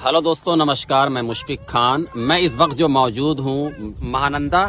Hello दोस्तों, नमस्कार। मैं मुशफिक खान। मैं इस वक्त जो मौजूद हूँ महानंदा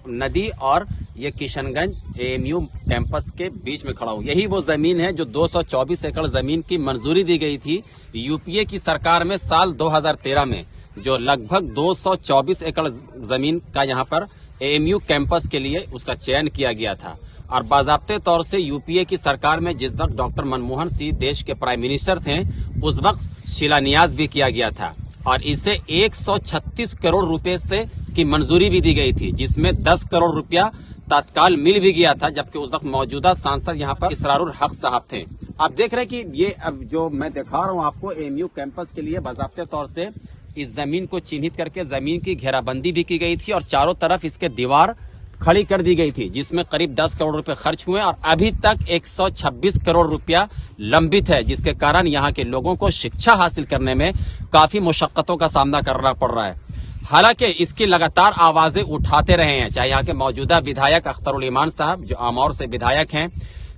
नदी और ये किशनगंज एएमयू कैंपस के बीच में खड़ा हूँ। यही वो जमीन है जो 224 एकड़ जमीन की मंजूरी दी गई थी यूपीए की सरकार में साल 2013 में, जो लगभग 224 एकड़ जमीन का यहाँ पर एएमयू कैंपस के लिए उसका चयन किया गया था। और बाज़ाब्ते तौर से यूपीए की सरकार में जिस वक्त डॉक्टर मनमोहन सिंह देश के प्राइम मिनिस्टर थे, उस वक्त शिलान्यास भी किया गया था और इसे 136 करोड़ रुपए से की मंजूरी भी दी गई थी, जिसमें 10 करोड़ रुपया तत्काल मिल भी गया था, जबकि उस वक्त मौजूदा सांसद यहाँ पर इसरारुल हक साहब थे। आप देख रहे हैं कि ये अब जो मैं दिखा रहा हूँ आपको एएमयू कैंपस के लिए बाज़ाब्ते तौर से इस जमीन को चिन्हित करके जमीन की घेराबंदी भी की गई थी और चारों तरफ इसके दीवार खड़ी कर दी गई थी, जिसमें करीब 10 करोड़ रुपए खर्च हुए और अभी तक 126 करोड़ रुपया लंबित है, जिसके कारण यहाँ के लोगों को शिक्षा हासिल करने में काफी मुशक्कतों का सामना करना पड़ रहा है। हालांकि इसकी लगातार आवाजें उठाते रहे हैं, चाहे यहाँ के मौजूदा विधायक अख्तरुल ईमान साहब जो आमौर से विधायक हैं,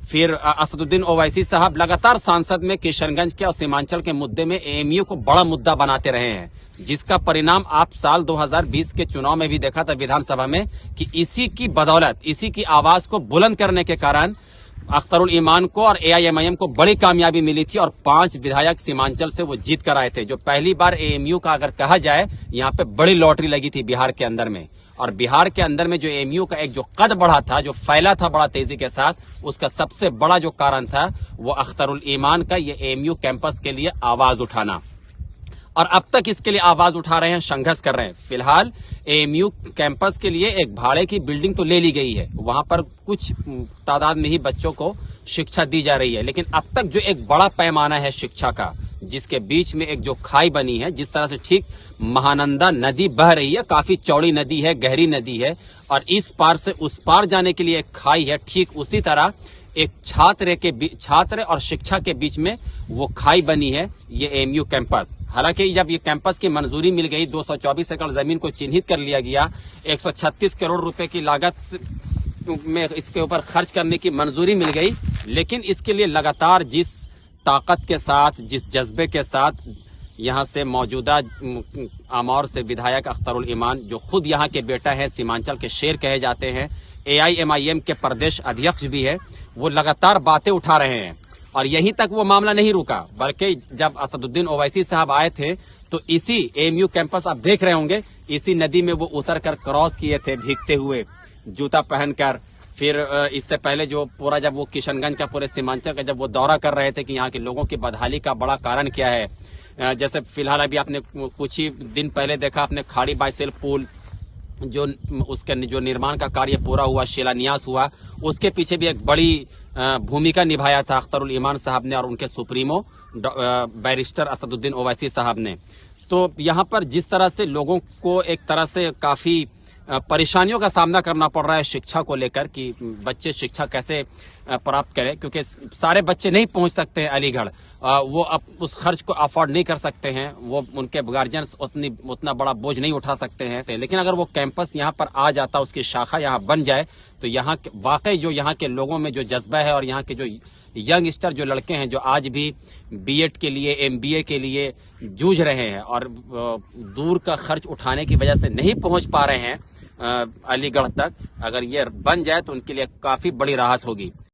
फिर असदुद्दीन ओवैसी साहब लगातार सांसद में किशनगंज के और सीमांचल के मुद्दे में एएमयू को बड़ा मुद्दा बनाते रहे हैं, जिसका परिणाम आप साल 2020 के चुनाव में भी देखा था विधानसभा में कि इसी की बदौलत, इसी की आवाज को बुलंद करने के कारण अख्तरुल ईमान को और एआईएमआईएम को बड़ी कामयाबी मिली थी और 5 विधायक सीमांचल से वो जीत कर आए थे। जो पहली बार एएमयू का अगर कहा जाए, यहाँ पे बड़ी लॉटरी लगी थी बिहार के अंदर में। और बिहार के अंदर में जो एएमयू का एक जो कद बढ़ा था, जो फैला था बड़ा तेजी के साथ, उसका सबसे बड़ा जो कारण था वो अख्तरुल ईमान का ये एएमयू कैंपस के लिए आवाज उठाना। और अब तक इसके लिए आवाज उठा रहे हैं, संघर्ष कर रहे हैं। फिलहाल एएमयू कैंपस के लिए एक भाड़े की बिल्डिंग तो ले ली गई है, वहां पर कुछ तादाद में ही बच्चों को शिक्षा दी जा रही है, लेकिन अब तक जो एक बड़ा पैमाना है शिक्षा का, जिसके बीच में एक जो खाई बनी है, जिस तरह से ठीक महानंदा नदी बह रही है, काफी चौड़ी नदी है, गहरी नदी है, और इस पार से उस पार जाने के लिए एक खाई है, ठीक उसी तरह एक छात्र और शिक्षा के बीच में वो खाई बनी है ये एएमयू कैंपस। हालांकि जब ये कैंपस की मंजूरी मिल गई, 224 एकड़ जमीन को चिन्हित कर लिया गया, 136 करोड़ रुपए की लागत में इसके ऊपर खर्च करने की मंजूरी मिल गई, लेकिन इसके लिए लगातार जिस ताकत के साथ, जिस जज्बे के साथ यहाँ से मौजूदा आमौर से विधायक अख्तरुल ईमान, जो खुद यहाँ के बेटा है, सीमांचल के शेर कहे जाते हैं, एआईएमआईएम के प्रदेश अध्यक्ष भी है, वो लगातार बातें उठा रहे हैं। और यहीं तक वो मामला नहीं रुका, बल्कि जब असदुद्दीन ओवैसी साहब आए थे तो इसी एएमयू कैंपस आप देख रहे होंगे, इसी नदी में वो उतर कर क्रॉस किए थे भीगते हुए, जूता पहनकर। फिर इससे पहले जो पूरा जब वो किशनगंज का पूरे सीमांचल का जब वो दौरा कर रहे थे कि यहाँ के लोगों की बदहाली का बड़ा कारण क्या है, जैसे फिलहाल अभी आपने कुछ ही दिन पहले देखा आपने खाड़ी बाइसेल पुल जो उसके जो निर्माण का कार्य पूरा हुआ, शिलान्यास हुआ, उसके पीछे भी एक बड़ी भूमिका निभाया था अख्तरुल ईमान साहब ने और उनके सुप्रीमो बैरिस्टर असदुद्दीन ओवैसी साहब ने। तो यहाँ पर जिस तरह से लोगों को एक तरह से काफी परेशानियों का सामना करना पड़ रहा है शिक्षा को लेकर कि बच्चे शिक्षा कैसे प्राप्त करें, क्योंकि सारे बच्चे नहीं पहुंच सकते हैं अलीगढ़, वो अब उस खर्च को अफोर्ड नहीं कर सकते हैं, वो उनके गार्जियंस उतना बड़ा बोझ नहीं उठा सकते हैं। लेकिन अगर वो कैंपस यहाँ पर आ जाता, उसकी शाखा यहाँ बन जाए, तो यहाँ वाकई जो यहाँ के लोगों में जो जज्बा है और यहाँ के जो यंगस्टर जो लड़के हैं जो आज भी बीएड के लिए, एमबीए के लिए जूझ रहे हैं और दूर का खर्च उठाने की वजह से नहीं पहुंच पा रहे हैं अलीगढ़ तक, अगर ये बन जाए तो उनके लिए काफी बड़ी राहत होगी।